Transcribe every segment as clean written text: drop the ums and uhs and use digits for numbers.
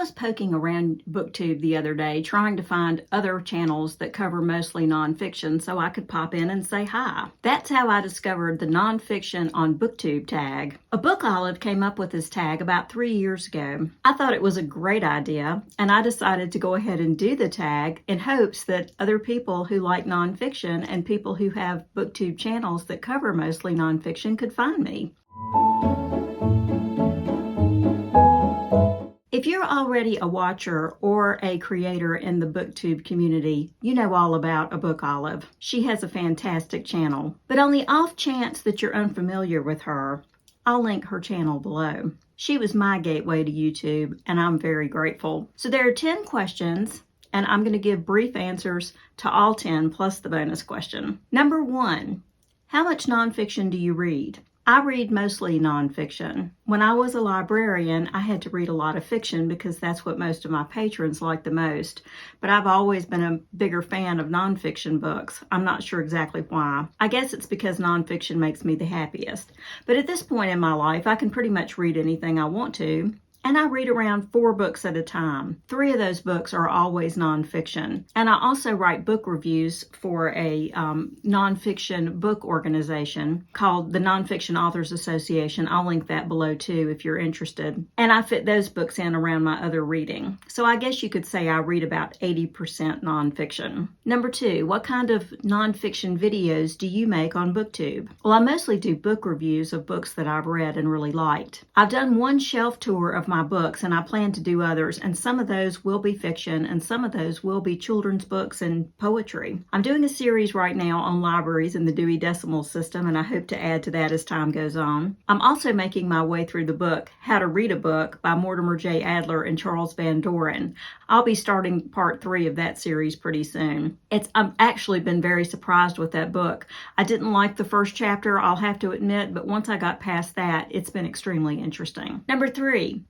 was poking around BookTube the other day trying to find other channels that cover mostly nonfiction so I could pop in and say hi. That's how I discovered the Nonfiction on BookTube tag. Abookolive came up with this tag about 3 years ago. I thought it was a great idea, and I decided to go ahead and do the tag in hopes that other people who like nonfiction and people who have BookTube channels that cover mostly nonfiction could find me. If you're already a watcher or a creator in the BookTube community, you know all about abookolive. She has a fantastic channel. But on the off chance that you're unfamiliar with her, I'll link her channel below. She was my gateway to YouTube, and I'm very grateful. So there are 10 questions, and I'm going to give brief answers to all 10 plus the bonus question. Number 1, how much nonfiction do you read? I read mostly nonfiction. When I was a librarian, I had to read a lot of fiction because that's what most of my patrons like the most. But I've always been a bigger fan of nonfiction books. I'm not sure exactly why. I guess it's because nonfiction makes me the happiest. But at this point in my life, I can pretty much read anything I want to. And I read around 4 books at a time. 3 of those books are always nonfiction. And I also write book reviews for a nonfiction book organization called the Nonfiction Authors Association. I'll link that below too if you're interested. And I fit those books in around my other reading. So I guess you could say I read about 80% nonfiction. Number 2, what kind of nonfiction videos do you make on BookTube? Well, I mostly do book reviews of books that I've read and really liked. I've done one shelf tour of my books, and I plan to do others, and some of those will be fiction and some of those will be children's books and poetry. I'm doing a series right now on libraries in the Dewey Decimal System, and I hope to add to that as time goes on. I'm also making my way through the book How to Read a Book by Mortimer J. Adler and Charles Van Doren. I'll be starting part 3 of that series pretty soon. I've actually been very surprised with that book. I didn't like the first chapter, I'll have to admit, but once I got past that, it's been extremely interesting. Number 3,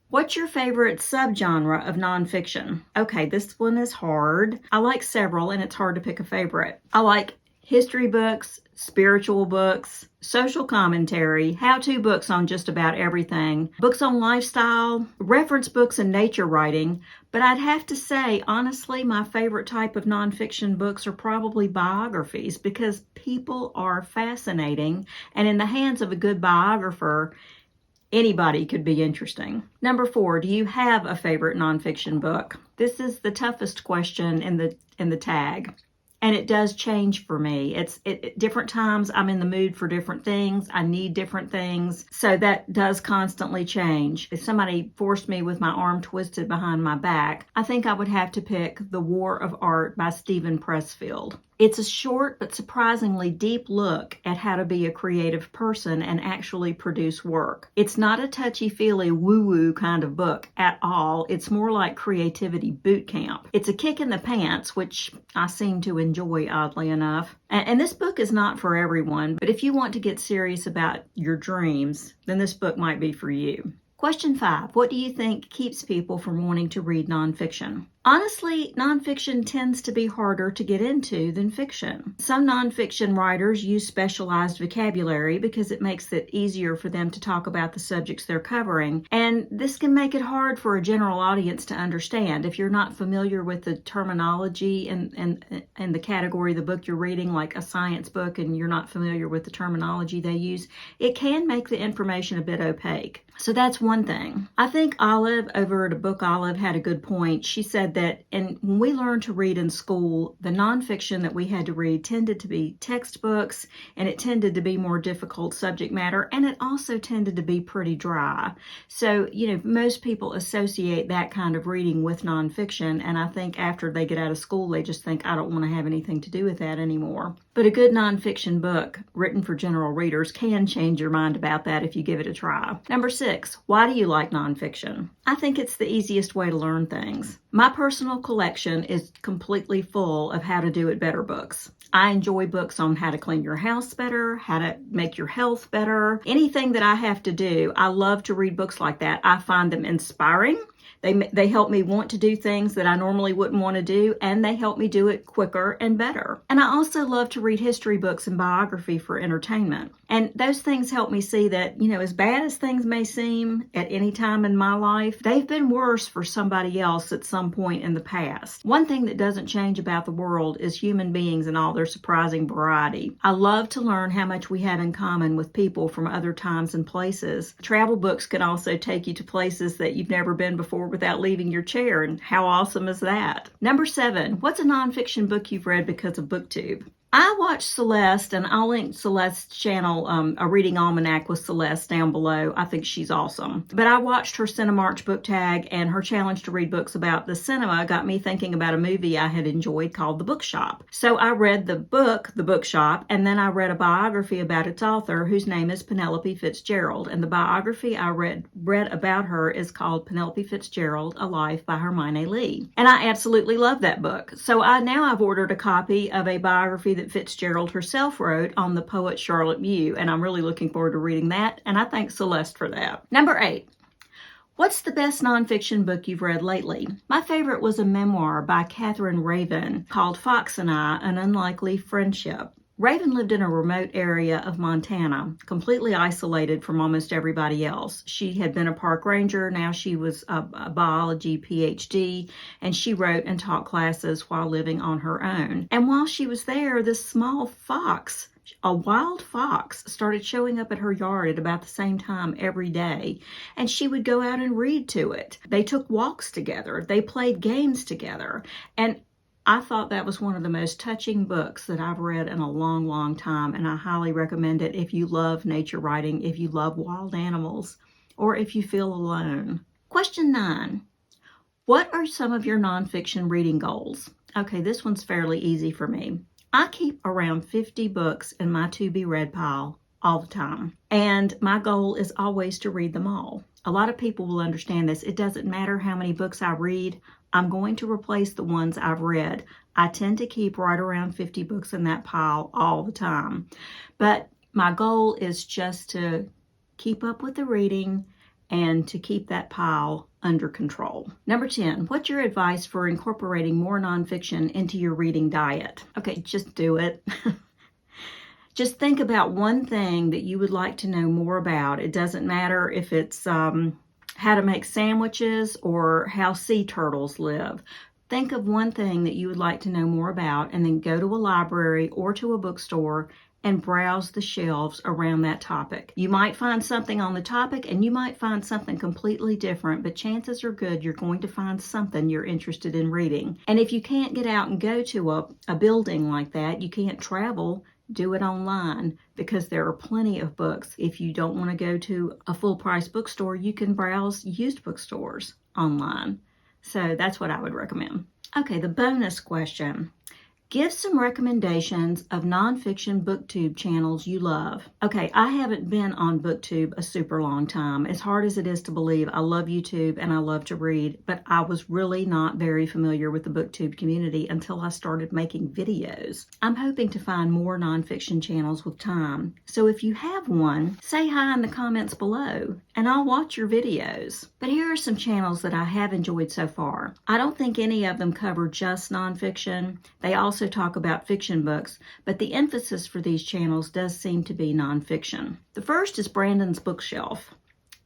what's your favorite subgenre of nonfiction? Okay, this one is hard. I like several, and it's hard to pick a favorite. I like history books, spiritual books, social commentary, how-to books on just about everything, books on lifestyle, reference books and nature writing. But I'd have to say, honestly, my favorite type of nonfiction books are probably biographies because people are fascinating, and in the hands of a good biographer, anybody could be interesting. Number 4, do you have a favorite nonfiction book? This is the toughest question in the tag. And it does change for me. At different times, I'm in the mood for different things. I need different things. So that does constantly change. If somebody forced me with my arm twisted behind my back, I think I would have to pick The War of Art by Stephen Pressfield. It's a short but surprisingly deep look at how to be a creative person and actually produce work. It's not a touchy-feely woo-woo kind of book at all. It's more like creativity boot camp. It's a kick in the pants, which I seem to enjoy, oddly enough. And this book is not for everyone, but if you want to get serious about your dreams, then this book might be for you. Question 5, what do you think keeps people from wanting to read nonfiction? Honestly, nonfiction tends to be harder to get into than fiction. Some nonfiction writers use specialized vocabulary because it makes it easier for them to talk about the subjects they're covering, and this can make it hard for a general audience to understand. If you're not familiar with the terminology and the category of the book you're reading, like a science book, and you're not familiar with the terminology they use, it can make the information a bit opaque. So that's one thing. I think Olive over at abookolive had a good point. She said that when we learned to read in school, the nonfiction that we had to read tended to be textbooks, and it tended to be more difficult subject matter, and it also tended to be pretty dry. So, most people associate that kind of reading with nonfiction, and I think after they get out of school, they just think, I don't want to have anything to do with that anymore. But a good nonfiction book written for general readers can change your mind about that if you give it a try. Number 6, why do you like nonfiction? I think it's the easiest way to learn things. My personal collection is completely full of how to do it better books. I enjoy books on how to clean your house better, how to make your health better, anything that I have to do. I love to read books like that. I find them inspiring. They help me want to do things that I normally wouldn't want to do, and they help me do it quicker and better. And I also love to read history books and biography for entertainment. And those things help me see that, as bad as things may seem at any time in my life, they've been worse for somebody else at some point in the past. One thing that doesn't change about the world is human beings and all their surprising variety. I love to learn how much we have in common with people from other times and places. Travel books can also take you to places that you've never been before without leaving your chair, and how awesome is that? Number 7, what's a nonfiction book you've read because of BookTube? I watched Celeste, and I'll link Celeste's channel, A Reading Almanac with Celeste, down below. I think she's awesome. But I watched her Cinemarch book tag, and her challenge to read books about the cinema got me thinking about a movie I had enjoyed called The Bookshop. So I read the book, The Bookshop, and then I read a biography about its author, whose name is Penelope Fitzgerald. And the biography I read about her is called Penelope Fitzgerald, A Life by Hermione Lee. And I absolutely love that book. So I've ordered a copy of a biography that Fitzgerald herself wrote on the poet Charlotte Mew, and I'm really looking forward to reading that, and I thank Celeste for that. Number 8. What's the best nonfiction book you've read lately? My favorite was a memoir by Catherine Raven called Fox and I, An Unlikely Friendship. Raven lived in a remote area of Montana, completely isolated from almost everybody else. She had been a park ranger, now she was a biology PhD, and she wrote and taught classes while living on her own. And while she was there, this small fox, a wild fox, started showing up at her yard at about the same time every day, and she would go out and read to it. They took walks together, they played games together, and I thought that was one of the most touching books that I've read in a long, long time, and I highly recommend it if you love nature writing, if you love wild animals, or if you feel alone. Question 9. What are some of your nonfiction reading goals? Okay, this one's fairly easy for me. I keep around 50 books in my to-be-read pile all the time, and my goal is always to read them all. A lot of people will understand this. It doesn't matter how many books I read, I'm going to replace the ones I've read. I tend to keep right around 50 books in that pile all the time. But my goal is just to keep up with the reading and to keep that pile under control. Number 10, what's your advice for incorporating more nonfiction into your reading diet? Okay, just do it. Just think about one thing that you would like to know more about. It doesn't matter if it's how to make sandwiches or how sea turtles live. Think of one thing that you would like to know more about, and then go to a library or to a bookstore and browse the shelves around that topic. You might find something on the topic, and you might find something completely different, but chances are good you're going to find something you're interested in reading. And if you can't get out and go to a building like that, you can't travel, do it online, because there are plenty of books. If you don't want to go to a full-price bookstore, you can browse used bookstores online. So that's what I would recommend. Okay, the bonus question. Give some recommendations of nonfiction BookTube channels you love. Okay, I haven't been on BookTube a super long time. As hard as it is to believe, I love YouTube and I love to read, but I was really not very familiar with the BookTube community until I started making videos. I'm hoping to find more nonfiction channels with time. So if you have one, say hi in the comments below and I'll watch your videos. But here are some channels that I have enjoyed so far. I don't think any of them cover just nonfiction. They also talk about fiction books, but the emphasis for these channels does seem to be nonfiction. The first is Brandon's Bookshelf.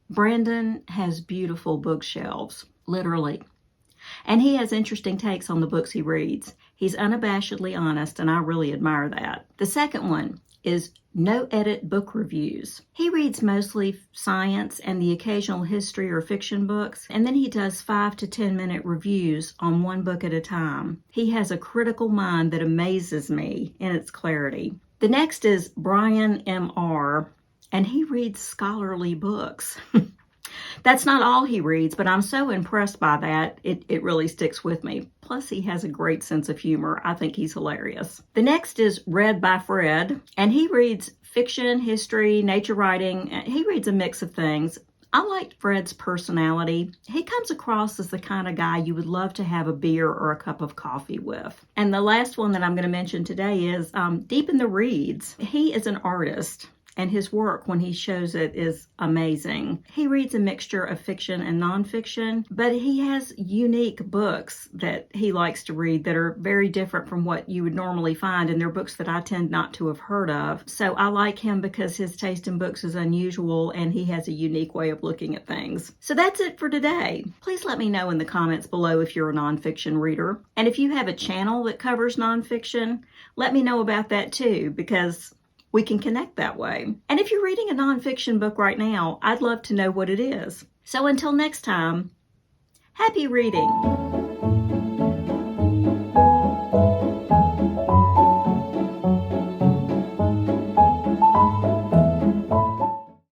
Brandon has beautiful bookshelves, literally. And he has interesting takes on the books he reads. He's unabashedly honest, and I really admire that. The second one is No Edit Book Reviews. He reads mostly science and the occasional history or fiction books, and then he does 5 to 10 minute reviews on one book at a time. He has a critical mind that amazes me in its clarity. The next is Bryan M.R, and he reads scholarly books. That's not all he reads, but I'm so impressed by that, it really sticks with me. Plus, he has a great sense of humor. I think he's hilarious. The next is Read by Fred, and he reads fiction, history, nature writing. He reads a mix of things. I like Fred's personality. He comes across as the kind of guy you would love to have a beer or a cup of coffee with. And the last one that I'm going to mention today is Deep in the Reads. He is an artist. and his work when he shows it is amazing. He reads a mixture of fiction and nonfiction, but he has unique books that he likes to read that are very different from what you would normally find, and they're books that I tend not to have heard of. So I like him because his taste in books is unusual and he has a unique way of looking at things. So that's it for today. Please let me know in the comments below if you're a nonfiction reader. And if you have a channel that covers nonfiction, let me know about that too, because we can connect that way. And if you're reading a nonfiction book right now, I'd love to know what it is. So until next time, happy reading.